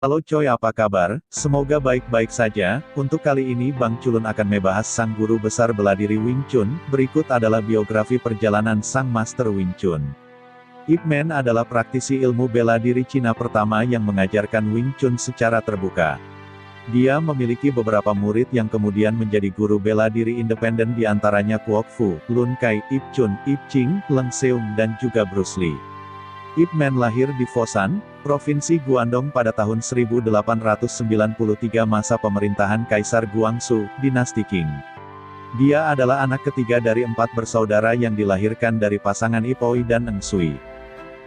Halo coy, apa kabar? Semoga baik-baik saja. Untuk kali ini Bang Culun akan membahas sang guru besar bela diri Wing Chun. Berikut adalah biografi perjalanan sang Master Wing Chun. Ip Man adalah praktisi ilmu bela diri Cina pertama yang mengajarkan Wing Chun secara terbuka. Dia memiliki beberapa murid yang kemudian menjadi guru bela diri independen, di antaranya Kwok Fu, Lun Kai, Ip Chun, Ip Ching, Leng Seung, dan juga Bruce Lee. Ip Man lahir di Foshan, Provinsi Guangdong pada tahun 1893 masa pemerintahan Kaisar Guangxu, Dinasti Qing. Dia adalah anak ketiga dari 4 bersaudara yang dilahirkan dari pasangan Ip Oi dan Eng Sui.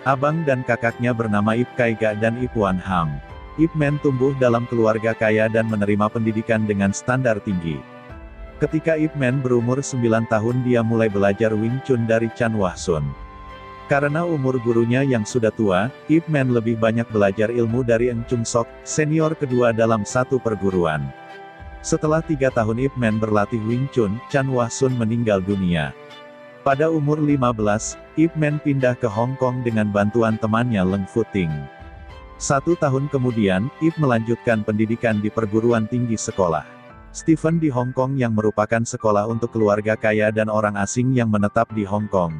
Abang dan kakaknya bernama Ip Kai Ga dan Ip Wan Ham. Ip Man tumbuh dalam keluarga kaya dan menerima pendidikan dengan standar tinggi. Ketika Ip Man berumur 9 tahun dia mulai belajar Wing Chun dari Chan Wah Sun. Karena umur gurunya yang sudah tua, Ip Man lebih banyak belajar ilmu dari Eng Chung Sok, senior kedua dalam satu perguruan. Setelah 3 tahun Ip Man berlatih Wing Chun, Chan Wah Sun meninggal dunia. Pada umur 15, Ip Man pindah ke Hong Kong dengan bantuan temannya Leng Futing. 1 tahun kemudian, Ip melanjutkan pendidikan di perguruan tinggi sekolah Stephen di Hong Kong yang merupakan sekolah untuk keluarga kaya dan orang asing yang menetap di Hong Kong.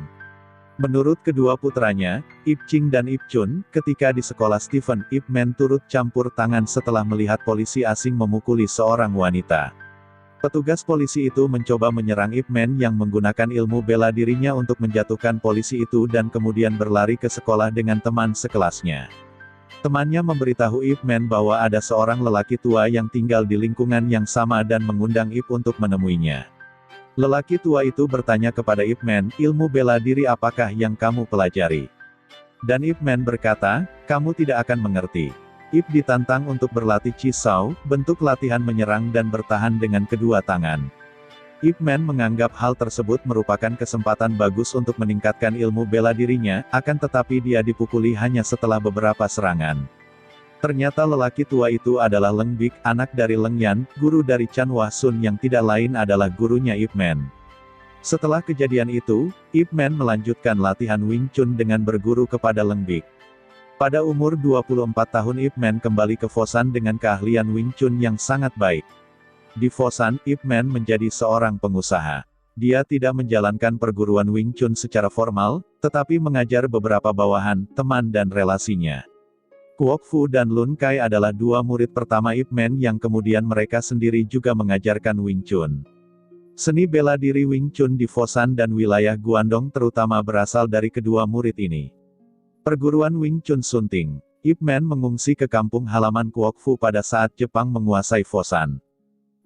Menurut kedua putranya, Ip Ching dan Ip Chun, ketika di sekolah Stephen, Ip Man turut campur tangan setelah melihat polisi asing memukuli seorang wanita. Petugas polisi itu mencoba menyerang Ip Man yang menggunakan ilmu bela dirinya untuk menjatuhkan polisi itu dan kemudian berlari ke sekolah dengan teman sekelasnya. Temannya memberitahu Ip Man bahwa ada seorang lelaki tua yang tinggal di lingkungan yang sama dan mengundang Ip untuk menemuinya. Lelaki tua itu bertanya kepada Ip Man, ilmu bela diri apakah yang kamu pelajari? Dan Ip Man berkata, kamu tidak akan mengerti. Ip ditantang untuk berlatih Chi Sao, bentuk latihan menyerang dan bertahan dengan kedua tangan. Ip Man menganggap hal tersebut merupakan kesempatan bagus untuk meningkatkan ilmu bela dirinya, akan tetapi dia dipukuli hanya setelah beberapa serangan. Ternyata lelaki tua itu adalah Leng Bik, anak dari Leng Yan, guru dari Chan Wah Sun yang tidak lain adalah gurunya Ip Man. Setelah kejadian itu, Ip Man melanjutkan latihan Wing Chun dengan berguru kepada Leng Bik. Pada umur 24 tahun Ip Man kembali ke Foshan dengan keahlian Wing Chun yang sangat baik. Di Foshan, Ip Man menjadi seorang pengusaha. Dia tidak menjalankan perguruan Wing Chun secara formal, tetapi mengajar beberapa bawahan, teman dan relasinya. Kwok Fu dan Lun Kai adalah 2 murid pertama Ip Man yang kemudian mereka sendiri juga mengajarkan Wing Chun. Seni bela diri Wing Chun di Foshan dan wilayah Guangdong terutama berasal dari kedua murid ini. Perguruan Wing Chun Sunting. Ip Man mengungsi ke kampung halaman Kwok Fu pada saat Jepang menguasai Foshan.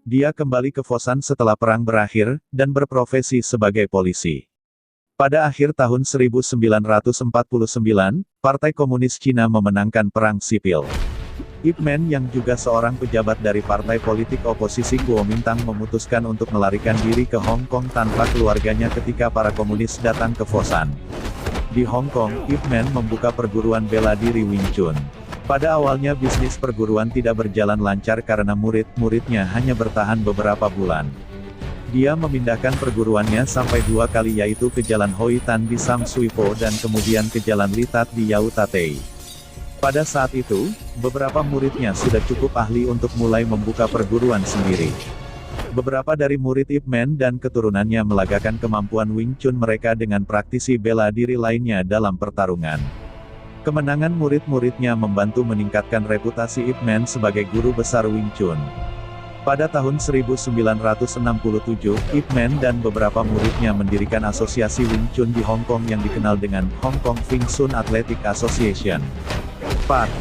Dia kembali ke Foshan setelah perang berakhir, dan berprofesi sebagai polisi. Pada akhir tahun 1949, Partai Komunis Cina memenangkan perang sipil. Ip Man yang juga seorang pejabat dari partai politik oposisi Kuomintang memutuskan untuk melarikan diri ke Hong Kong tanpa keluarganya ketika para komunis datang ke Foshan. Di Hong Kong, Ip Man membuka perguruan bela diri Wing Chun. Pada awalnya bisnis perguruan tidak berjalan lancar karena murid-muridnya hanya bertahan beberapa bulan. Dia memindahkan perguruannya sampai 2 kali, yaitu ke Jalan Hoi Tan di Sam Sui Po dan kemudian ke Jalan Litat di Yau Tatei. Pada saat itu, beberapa muridnya sudah cukup ahli untuk mulai membuka perguruan sendiri. Beberapa dari murid Ip Man dan keturunannya melagakan kemampuan Wing Chun mereka dengan praktisi bela diri lainnya dalam pertarungan. Kemenangan murid-muridnya membantu meningkatkan reputasi Ip Man sebagai guru besar Wing Chun. Pada tahun 1967, Ip Man dan beberapa muridnya mendirikan asosiasi Wing Chun di Hong Kong yang dikenal dengan Hong Kong Wing Chun Athletic Association. Part